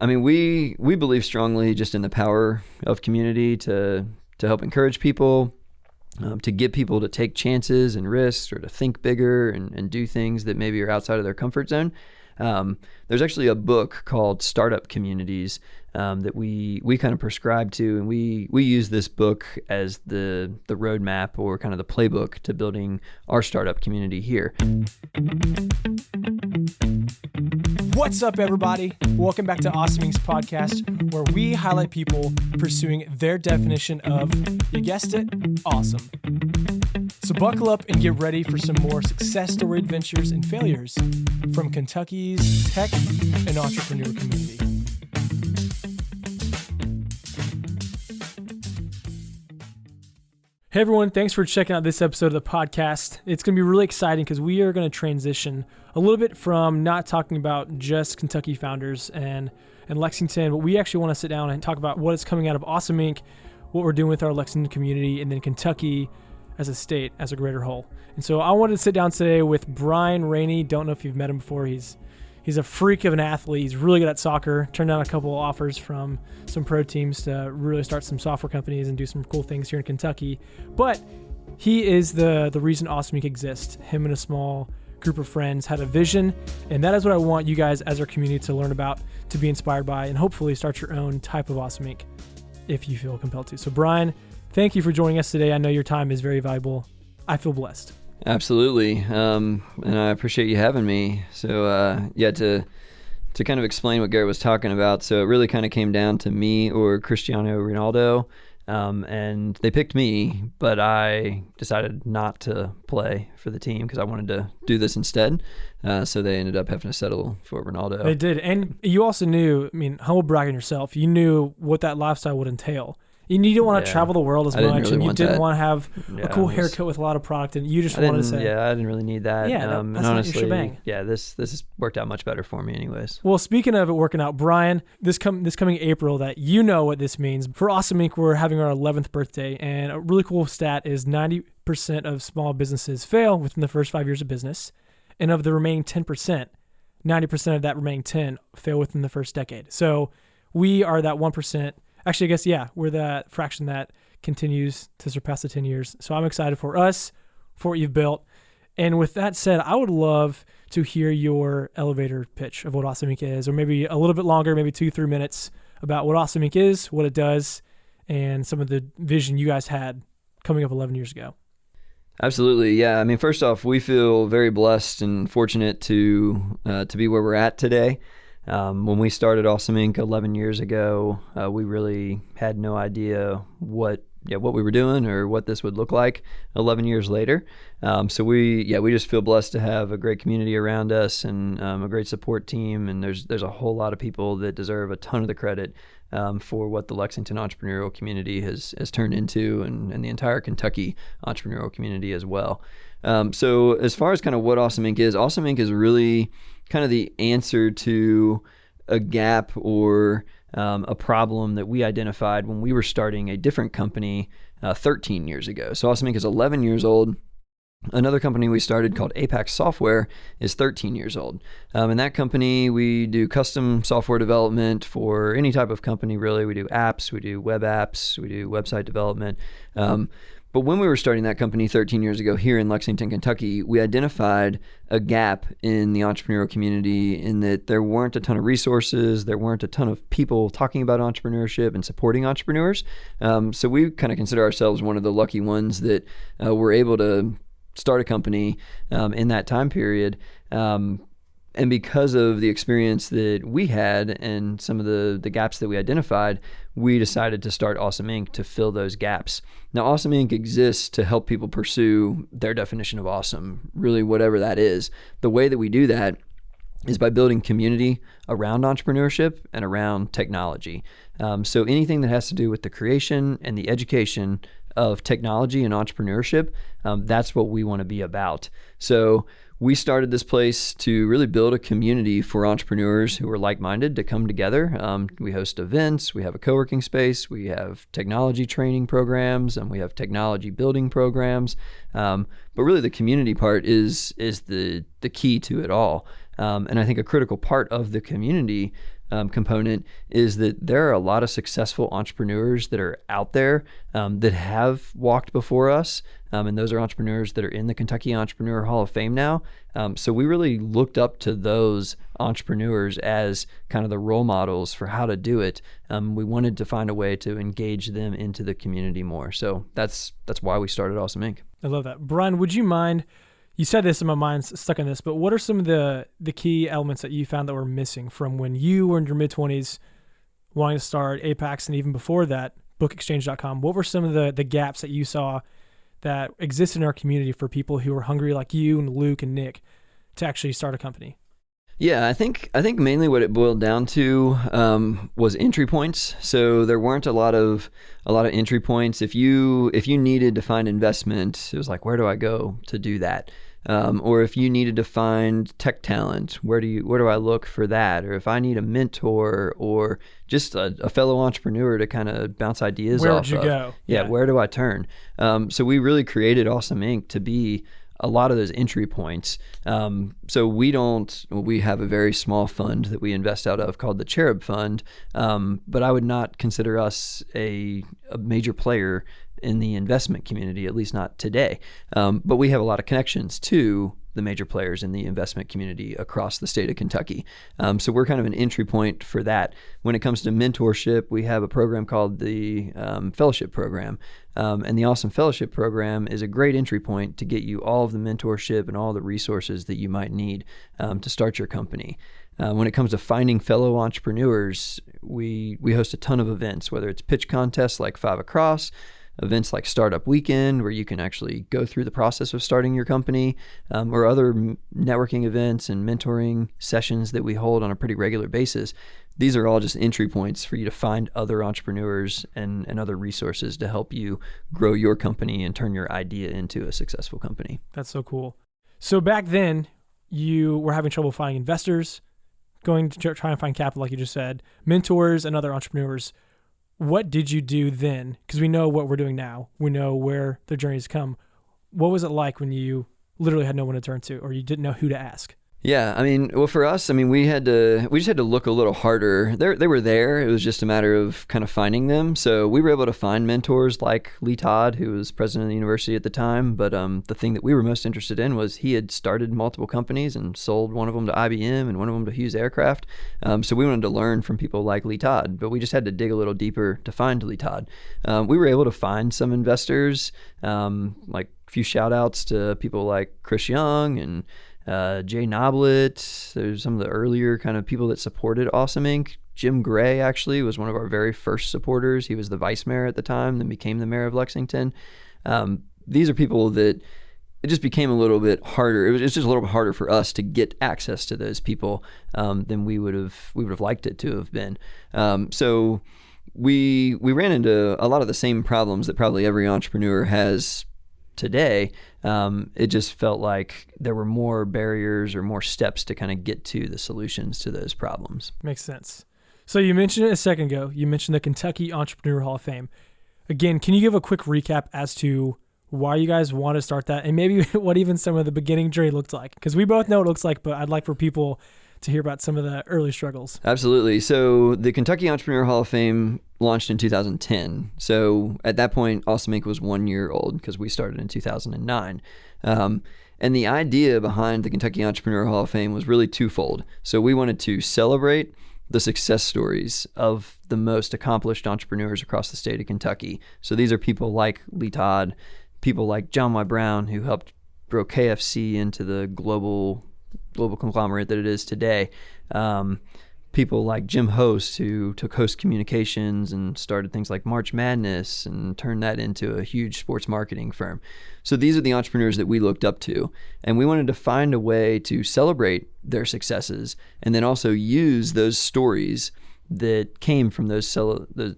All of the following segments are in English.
I mean, we believe strongly just in the power of community to help encourage people, to get people to take chances and risks or to think bigger and do things that maybe are outside of their comfort zone. There's actually a book called Startup Communities that we kind of prescribe to, and we use this book as the roadmap or kind of the playbook to building our startup community here. What's up, everybody? Welcome back to Awesome Inc.'s podcast, where we highlight people pursuing their definition of, you guessed it, awesome. So buckle up and get ready for some more success story adventures and failures from Kentucky's tech and entrepreneur community. Hey everyone, thanks for checking out this episode of the podcast. It's going to be really exciting because we are going to transition a little bit from not talking about just Kentucky founders and Lexington, but we actually want to sit down and talk about what is coming out of Awesome Inc., what we're doing with our Lexington community, and then Kentucky as a state, as a greater whole. And so I wanted to sit down today with Bryan, Raney. Don't know if you've met him before. He's a freak of an athlete. He's really good at soccer. Turned down a couple of offers from some pro teams to really start some software companies and do some cool things here in Kentucky. But he is the reason Awesome Inc. exists. Him and a small group of friends had a vision, and that is what I want you guys as our community to learn about, to be inspired by, and hopefully start your own type of Awesome Inc. if you feel compelled to. So Bryan, thank you for joining us today. I know your time is very valuable. I feel blessed. Absolutely. And I appreciate you having me. So, to kind of explain what Garrett was talking about. So it really kind of came down to me or Cristiano Ronaldo. And they picked me, but I decided not to play for the team because I wanted to do this instead. So they ended up having to settle for Ronaldo. They did. And you also knew, humble brag on yourself, you knew what that lifestyle would entail. You didn't want to travel the world as much, and you didn't want to have a cool haircut with a lot of product, and you just wanted to say, I didn't really need that. Yeah, that's and honestly, not your shebang. Yeah, this has worked out much better for me anyways. Well, speaking of it working out, Bryan, this coming April, that you know what this means. For Awesome Inc., we're having our 11th birthday, and a really cool stat is 90% of small businesses fail within the first 5 years of business, and of the remaining 10%, 90% of that remaining 10 fail within the first decade. So we are that 1%. Actually, I guess, we're that fraction that continues to surpass the 10 years. So I'm excited for us, for what you've built. And with that said, I would love to hear your elevator pitch of what Awesome Inc. is, or maybe a little bit longer, maybe 2-3 minutes, about what Awesome Inc. is, what it does, and some of the vision you guys had coming up 11 years ago. Absolutely. Yeah. First off, we feel very blessed and fortunate to be where we're at today. When we started Awesome Inc. 11 years ago, we really had no idea what we were doing or what this would look like 11 years later. So we just feel blessed to have a great community around us and a great support team. And there's a whole lot of people that deserve a ton of the credit for what the Lexington entrepreneurial community has turned into, and the entire Kentucky entrepreneurial community as well. So as far as kind of what Awesome Inc. is really kind of the answer to a gap or a problem that we identified when we were starting a different company 13 years ago. So Awesome Inc. is 11 years old. Another company we started called Apex Software is 13 years old. In that company, we do custom software development for any type of company, really. We do apps, we do web apps, we do website development. But when we were starting that company 13 years ago here in Lexington, Kentucky, we identified a gap in the entrepreneurial community in that there weren't a ton of resources, there weren't a ton of people talking about entrepreneurship and supporting entrepreneurs. So we kind of consider ourselves one of the lucky ones that were able to start a company in that time period. And because of the experience that we had and some of the gaps that we identified, we decided to start Awesome Inc. to fill those gaps. Now, Awesome Inc. exists to help people pursue their definition of awesome, really whatever that is. The way that we do that is by building community around entrepreneurship and around technology. So anything that has to do with the creation and the education of technology and entrepreneurship, that's what we want to be about. So we started this place to really build a community for entrepreneurs who are like-minded to come together. We host events, we have a co-working space, we have technology training programs, and we have technology building programs. But really the community part is the key to it all. And I think a critical part of the community component is that there are a lot of successful entrepreneurs that are out there that have walked before us. And those are entrepreneurs that are in the Kentucky Entrepreneur Hall of Fame now. So we really looked up to those entrepreneurs as kind of the role models for how to do it. We wanted to find a way to engage them into the community more. So that's why we started Awesome Inc. I love that. Bryan, would you mind, you said this and my mind's stuck on this, but what are some of the key elements that you found that were missing from when you were in your mid-20s wanting to start Apex, and even before that, bookexchange.com? What were some of the gaps that you saw that exist in our community for people who are hungry like you and Luke and Nick to actually start a company? Yeah, I think mainly what it boiled down to was entry points. So there weren't a lot of entry points. If you needed to find investment, it was like, where do I go to do that? Or if you needed to find tech talent, where do I look for that? Or if I need a mentor or just a fellow entrepreneur to kind of bounce ideas off of. Where would you go? Yeah, where do I turn? So we really created Awesome Inc. to be a lot of those entry points. So we have a very small fund that we invest out of called the Cherub Fund, but I would not consider us a major player in the investment community, at least not today. But we have a lot of connections to the major players in the investment community across the state of Kentucky. So we're kind of an entry point for that. When it comes to mentorship, we have a program called the Fellowship Program. And the Awesome Fellowship Program is a great entry point to get you all of the mentorship and all the resources that you might need to start your company. When it comes to finding fellow entrepreneurs, we host a ton of events, whether it's pitch contests like Five Across, events like Startup Weekend, where you can actually go through the process of starting your company, or other networking events and mentoring sessions that we hold on a pretty regular basis. These are all just entry points for you to find other entrepreneurs and other resources to help you grow your company and turn your idea into a successful company. That's so cool. So back then, you were having trouble finding investors, going to try and find capital, like you just said, mentors and other entrepreneurs. What did you do then? Because we know what we're doing now. We know where the journey has come. What was it like when you literally had no one to turn to, or you didn't know who to ask? Yeah, I mean, well, for us, I mean, we just had to look a little harder. They were there. It was just a matter of kind of finding them. So we were able to find mentors like Lee Todd, who was president of the university at the time. But the thing that we were most interested in was he had started multiple companies and sold one of them to IBM and one of them to Hughes Aircraft. So we wanted to learn from people like Lee Todd, but we just had to dig a little deeper to find Lee Todd. We were able to find some investors, like a few shout outs to people like Chris Young and Jay Noblet. There's some of the earlier kind of people that supported Awesome Inc. Jim Gray actually was one of our very first supporters. He was the vice mayor at the time, then became the mayor of Lexington. These are people that it just became a little bit harder. It was just a little bit harder for us to get access to those people than we would have liked it to have been. So we ran into a lot of the same problems that probably every entrepreneur has today. It just felt like there were more barriers or more steps to kind of get to the solutions to those problems. Makes sense. So you mentioned it a second ago. You mentioned the Kentucky Entrepreneur Hall of Fame. Again, can you give a quick recap as to why you guys want to start that, and maybe what even some of the beginning journey looked like? Because we both know what it looks like, but I'd like for people to hear about some of the early struggles. Absolutely. So the Kentucky Entrepreneur Hall of Fame launched in 2010. So at that point, Awesome Inc. was 1 year old because we started in 2009. And the idea behind the Kentucky Entrepreneur Hall of Fame was really twofold. So we wanted to celebrate the success stories of the most accomplished entrepreneurs across the state of Kentucky. So these are people like Lee Todd, people like John Y. Brown, who helped grow KFC into the global conglomerate that it is today. People like Jim Host, who took Host Communications and started things like March Madness and turned that into a huge sports marketing firm. So these are the entrepreneurs that we looked up to, and we wanted to find a way to celebrate their successes and then also use those stories that came from the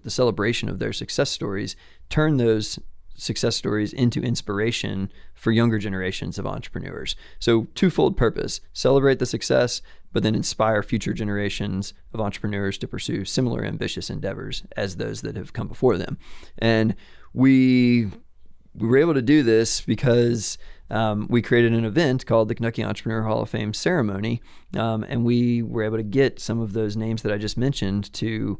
celebration of their success stories, turn those success stories into inspiration for younger generations of entrepreneurs. So twofold purpose: celebrate the success, but then inspire future generations of entrepreneurs to pursue similar ambitious endeavors as those that have come before them. And we we were able to do this because we created an event called the Kentucky Entrepreneur Hall of Fame Ceremony, and we were able to get some of those names that I just mentioned to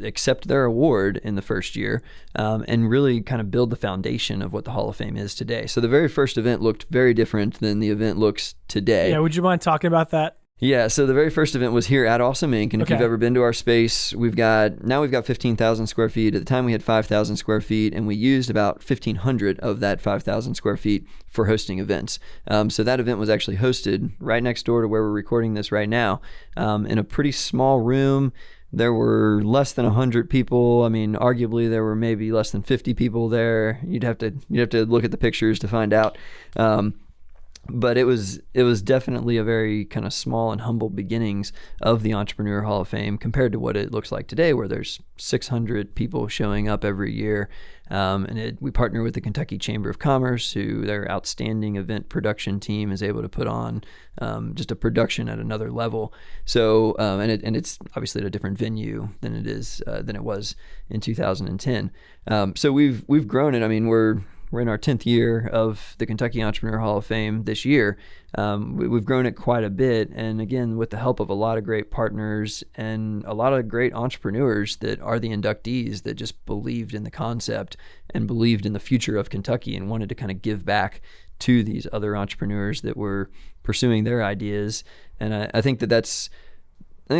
accept their award in the first year, and really kind of build the foundation of what the Hall of Fame is today. So the very first event looked very different than the event looks today. Yeah, would you mind talking about that? Yeah, so the very first event was here at Awesome Inc. And if you've ever been to our space, we've got 15,000 square feet. At the time we had 5,000 square feet, and we used about 1,500 of that 5,000 square feet for hosting events. So that event was actually hosted right next door to where we're recording this right now, in a pretty small room. There were less than 100 people. I mean, arguably there were maybe less than 50 people there. You'd have to look at the pictures to find out. But it was definitely a very kind of small and humble beginnings of the Entrepreneur Hall of Fame compared to what it looks like today, where there's 600 people showing up every year. We partner with the Kentucky Chamber of Commerce, who their outstanding event production team is able to put on just a production at another level. So and it's obviously at a different venue than it was in 2010. So we've grown it. I mean, we're in our 10th year of the Kentucky Entrepreneur Hall of Fame this year. We've grown it quite a bit. And again, with the help of a lot of great partners and a lot of great entrepreneurs that are the inductees that just believed in the concept and believed in the future of Kentucky and wanted to kind of give back to these other entrepreneurs that were pursuing their ideas. And I think that's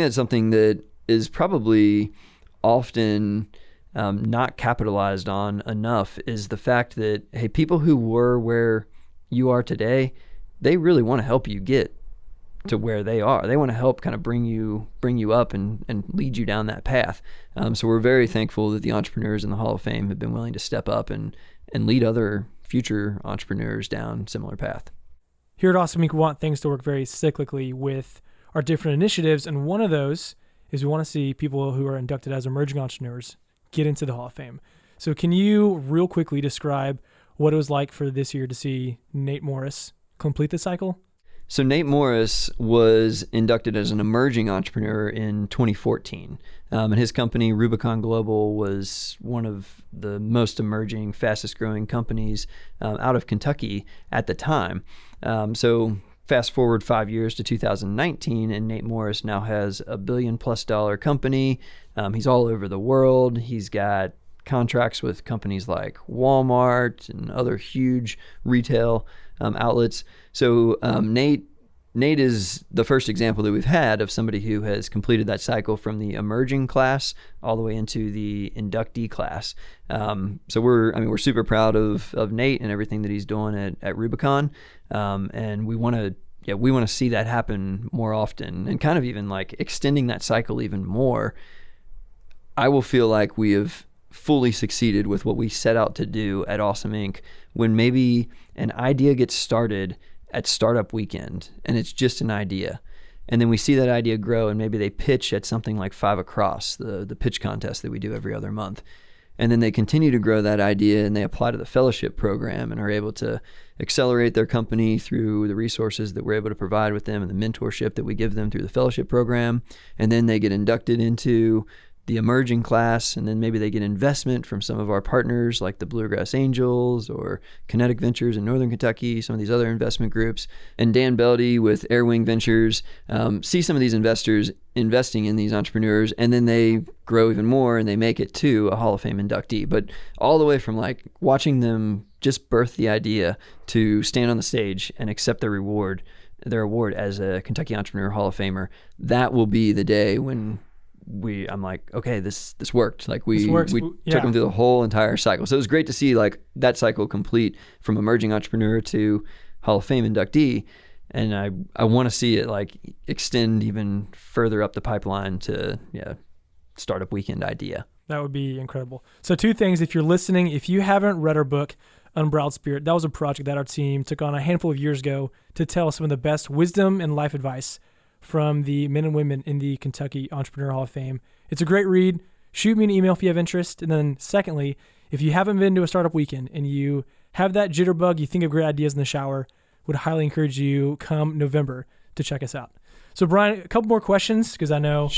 something that is probably often not capitalized on enough, is the fact that, hey, people who were where you are today, they really want to help you get to where they are. They want to help kind of bring you up and lead you down that path. So we're very thankful that the entrepreneurs in the Hall of Fame have been willing to step up and lead other future entrepreneurs down similar path. Here at Awesome Inc., we want things to work very cyclically with our different initiatives, and one of those is we want to see people who are inducted as emerging entrepreneurs get into the Hall of Fame. So can you real quickly describe what it was like for this year to see Nate Morris complete the cycle? So Nate Morris was inducted as an emerging entrepreneur in 2014. And his company, Rubicon Global, was one of the most emerging, fastest growing companies out of Kentucky at the time. So fast forward 5 years to 2019, and Nate Morris now has $1 billion+ company. He's all over the world. He's got contracts with companies like Walmart and other huge retail outlets. So Nate is the first example that we've had of somebody who has completed that cycle from the emerging class all the way into the inductee class. So we're super proud of Nate and everything that he's doing at Rubicon, and we want to see that happen more often, and kind of even like extending that cycle even more. I will feel like we have fully succeeded with what we set out to do at Awesome Inc. when maybe an idea gets started at Startup Weekend and it's just an idea. And then we see that idea grow, and maybe they pitch at something like 5 Across, the pitch contest that we do every other month. And then they continue to grow that idea, and they apply to the fellowship program and are able to accelerate their company through the resources that we're able to provide with them and the mentorship that we give them through the fellowship program. And then they get inducted into the emerging class, and then maybe they get investment from some of our partners like the Bluegrass Angels or Kinetic Ventures in Northern Kentucky, some of these other investment groups, and Dan Beldy with Airwing Ventures, see some of these investors investing in these entrepreneurs, and then they grow even more and they make it to a Hall of Fame inductee. But all the way from like watching them just birth the idea to stand on the stage and accept their award as a Kentucky Entrepreneur Hall of Famer, that will be the day when I'm like, okay, this worked. Like we took them through the whole entire cycle. So it was great to see like that cycle complete from emerging entrepreneur to Hall of Fame inductee. And I want to see it like extend even further up the pipeline to Startup Weekend idea. That would be incredible. So 2 things, if you're listening, if you haven't read our book, Unbridled Spirit, that was a project that our team took on a handful of years ago to tell some of the best wisdom and life advice from the men and women in the Kentucky Entrepreneur Hall of Fame. It's a great read. Shoot me an email if you have interest. And then secondly, if you haven't been to a Startup Weekend and you have that jitterbug, you think of great ideas in the shower, would highly encourage you come November to check us out. So Bryan, a couple more questions, because I know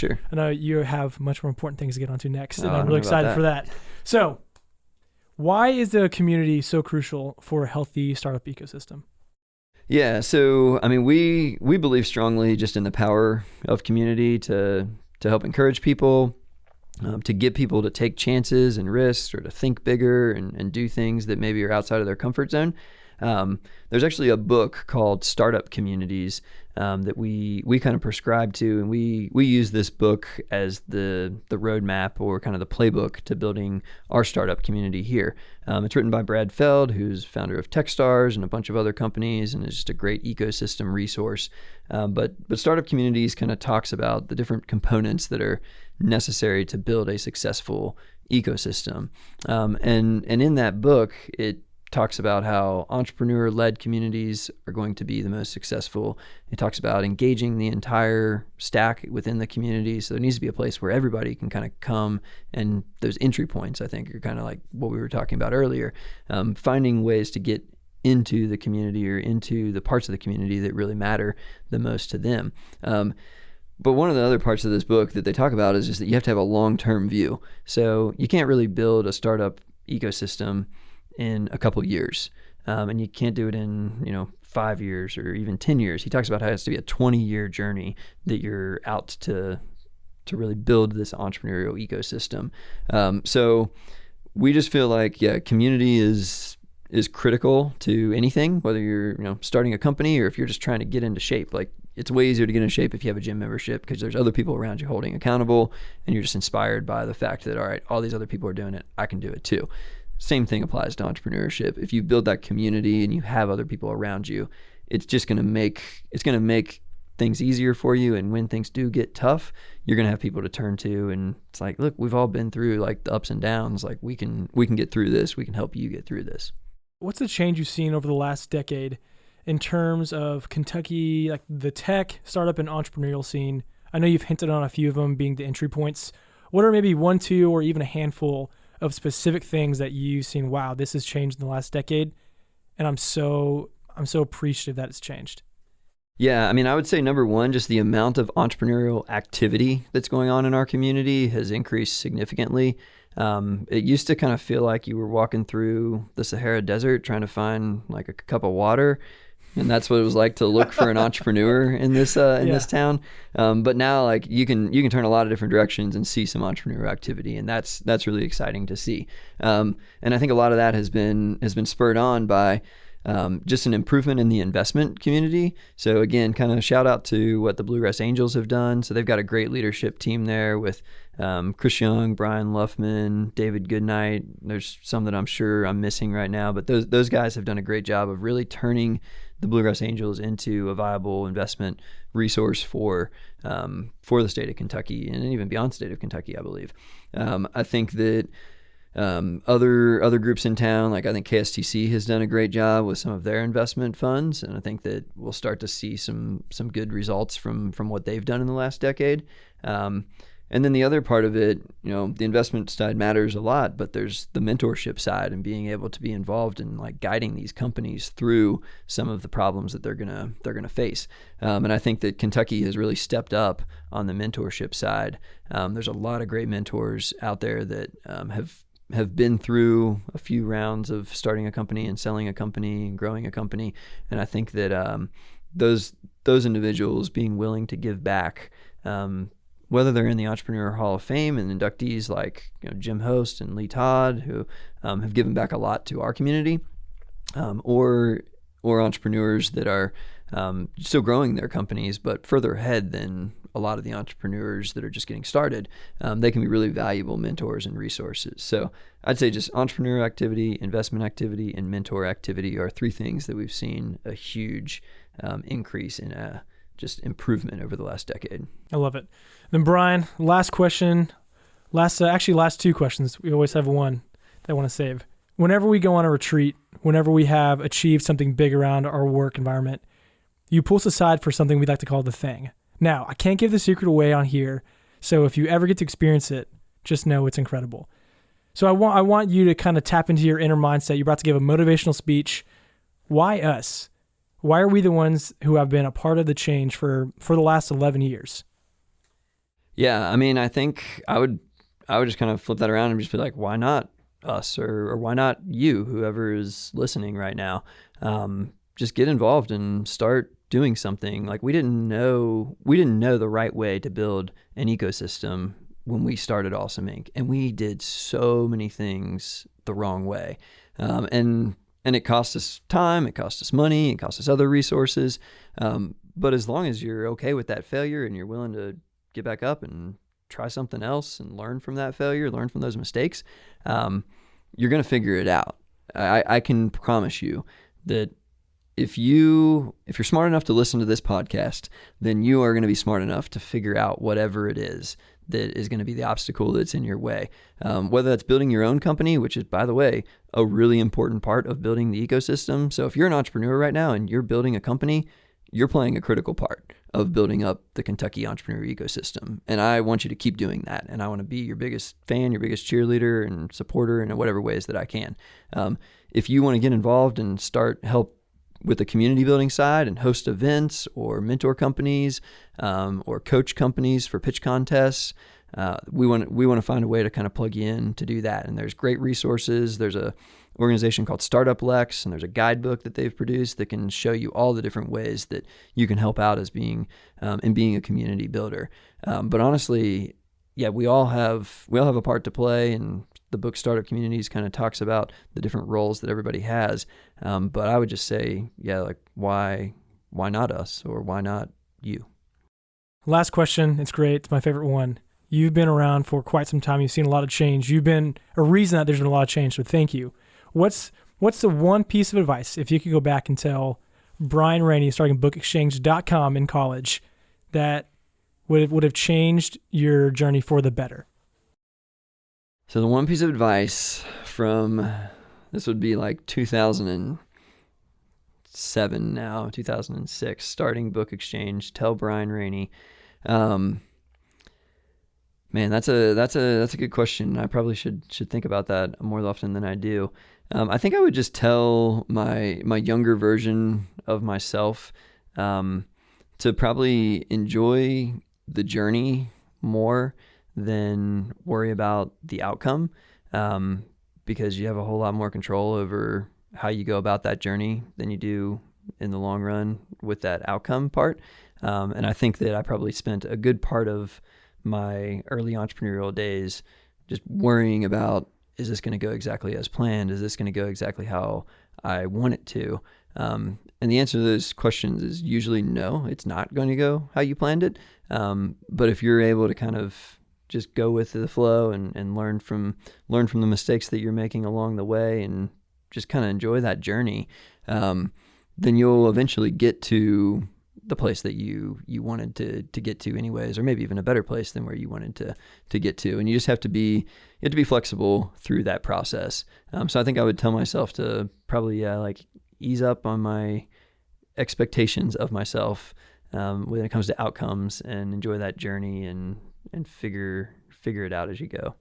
you have much more important things to get onto next, and I'm really excited for that. So Why is the community so crucial for a healthy startup ecosystem? Yeah, so I mean, we believe strongly just in the power of community to help encourage people, to get people to take chances and risks, or to think bigger and do things that maybe are outside of their comfort zone. There's actually a book called Startup Communities that we kind of prescribe to, and we use this book as the roadmap or kind of the playbook to building our startup community here. It's written by Brad Feld, who's founder of Techstars and a bunch of other companies, and is just a great ecosystem resource. But Startup Communities kind of talks about the different components that are necessary to build a successful ecosystem. And in that book, it talks about how entrepreneur-led communities are going to be the most successful. It talks about engaging the entire stack within the community. So there needs to be a place where everybody can kind of come, and those entry points, I think, are kind of like what we were talking about earlier, finding ways to get into the community or into the parts of the community that really matter the most to them. But one of the other parts of this book that they talk about is just that you have to have a long-term view. So you can't really build a startup ecosystem in a couple years, and you can't do it in 5 years or even 10 years. He talks about how it has to be a 20-year journey that you're out to really build this entrepreneurial ecosystem. So we just feel like community is critical to anything, whether you're starting a company or if you're just trying to get into shape. Like, it's way easier to get into shape if you have a gym membership, because there's other people around you holding accountable, and you're just inspired by the fact that, all right, all these other people are doing it, I can do it too. Same thing applies to entrepreneurship. If you build that community and you have other people around you, it's just going to make things easier for you. And when things do get tough, you're going to have people to turn to. And it's like, look, we've all been through like the ups and downs. Like, we can get through this. We can help you get through this. What's the change you've seen over the last decade in terms of Kentucky, like the tech, startup, and entrepreneurial scene? I know you've hinted on a few of them being the entry points. What are maybe one, two, or even a handful of specific things that you've seen, wow, this has changed in the last decade, and I'm so appreciative that it's changed? Yeah, I mean, I would say number one, just the amount of entrepreneurial activity that's going on in our community has increased significantly. It used to kind of feel like you were walking through the Sahara Desert trying to find like a cup of water. And that's what it was like to look for an entrepreneur in this town. But now, like, you can turn a lot of different directions and see some entrepreneurial activity, and that's really exciting to see. And I think a lot of that has been spurred on by just an improvement in the investment community. So again, kind of shout out to what the Bluegrass Angels have done. So they've got a great leadership team there with Chris Young, Bryan Luffman, David Goodnight. There's some that I'm sure I'm missing right now, but those guys have done a great job of really turning the Bluegrass Angels into a viable investment resource for the state of Kentucky and even beyond the state of Kentucky, I believe. I think that other groups in town, like I think KSTC has done a great job with some of their investment funds, and I think that we'll start to see some good results from what they've done in the last decade. And then the other part of it, the investment side matters a lot, but there's the mentorship side and being able to be involved in like guiding these companies through some of the problems that they're gonna face. And I think that Kentucky has really stepped up on the mentorship side. There's a lot of great mentors out there that have been through a few rounds of starting a company and selling a company and growing a company. And I think that those individuals being willing to give back, whether they're in the Entrepreneur Hall of Fame and inductees like Jim Host and Lee Todd, who have given back a lot to our community, or entrepreneurs that are still growing their companies but further ahead than a lot of the entrepreneurs that are just getting started, they can be really valuable mentors and resources. So I'd say just entrepreneur activity, investment activity, and mentor activity are three things that we've seen a huge increase in just improvement over the last decade. I love it. Then Bryan, last question, last two questions. We always have one that I want to save. Whenever we go on a retreat, whenever we have achieved something big around our work environment, you pull us aside for something we'd like to call the thing. Now, I can't give the secret away on here, so if you ever get to experience it, just know it's incredible. So I want you to kind of tap into your inner mindset. You're about to give a motivational speech. Why us? Why are we the ones who have been a part of the change for the last 11 years? Yeah, I mean, I think I would just kind of flip that around and just be like, why not us, or why not you, whoever is listening right now? Just get involved and start doing something. Like we didn't know the right way to build an ecosystem when we started Awesome Inc. And we did so many things the wrong way. And it cost us time, it cost us money, it cost us other resources. But as long as you're okay with that failure and you're willing to get back up and try something else and learn from that failure, learn from those mistakes, you're going to figure it out. I can promise you that if you're smart enough to listen to this podcast, then you are going to be smart enough to figure out whatever it is that is going to be the obstacle that's in your way. Whether that's building your own company, which is, by the way, a really important part of building the ecosystem. So if you're an entrepreneur right now and you're building a company, you're playing a critical part of building up the Kentucky entrepreneur ecosystem. And I want you to keep doing that. And I want to be your biggest fan, your biggest cheerleader and supporter in whatever ways that I can. If you want to get involved and start help with the community building side and host events or mentor companies or coach companies for pitch contests, we want to find a way to kind of plug you in to do that. And there's great resources. There's a organization called Startup Lex, and there's a guidebook that they've produced that can show you all the different ways that you can help out as being a community builder. But honestly, yeah, we all have a part to play, and the book Startup Communities kind of talks about the different roles that everybody has. But I would just say, yeah, like why not us, or why not you? Last question. It's great. It's my favorite one. You've been around for quite some time. You've seen a lot of change. You've been a reason that there's been a lot of change. So thank you. What's the one piece of advice, if you could go back and tell Bryan Raney, starting bookexchange.com in college, that would have changed your journey for the better? So the one piece of advice from, this would be like 2007 now, 2006, starting Book Exchange, tell Bryan Raney. Man, that's a good question. I probably should think about that more often than I do. I think I would just tell my younger version of myself to probably enjoy the journey more than worry about the outcome, because you have a whole lot more control over how you go about that journey than you do in the long run with that outcome part. And I think that I probably spent a good part of my early entrepreneurial days just worrying about, is this going to go exactly as planned? Is this going to go exactly how I want it to? And the answer to those questions is usually no, it's not going to go how you planned it. But if you're able to kind of just go with the flow and learn from the mistakes that you're making along the way and just kind of enjoy that journey, then you'll eventually get to the place that you wanted to get to anyways, or maybe even a better place than where you wanted to get to. And you just have to be flexible through that process. So I think I would tell myself to probably like ease up on my expectations of myself when it comes to outcomes, and enjoy that journey and figure it out as you go.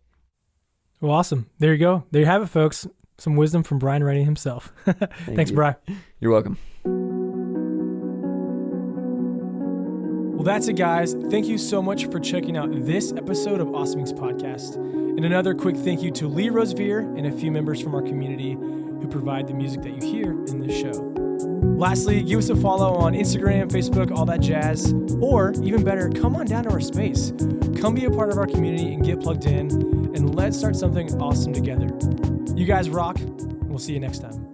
Well, awesome. There you go. There you have it, folks. Some wisdom from Bryan Raney himself. Thanks, Bryan. You're welcome. Well, that's it, guys. Thank you so much for checking out this episode of Awesome Inc.'s podcast. And another quick thank you to Lee Rosevere and a few members from our community who provide the music that you hear in this show. Lastly, give us a follow on Instagram, Facebook, all that jazz. Or, even better, come on down to our space. Come be a part of our community and get plugged in, and let's start something awesome together. You guys rock. We'll see you next time.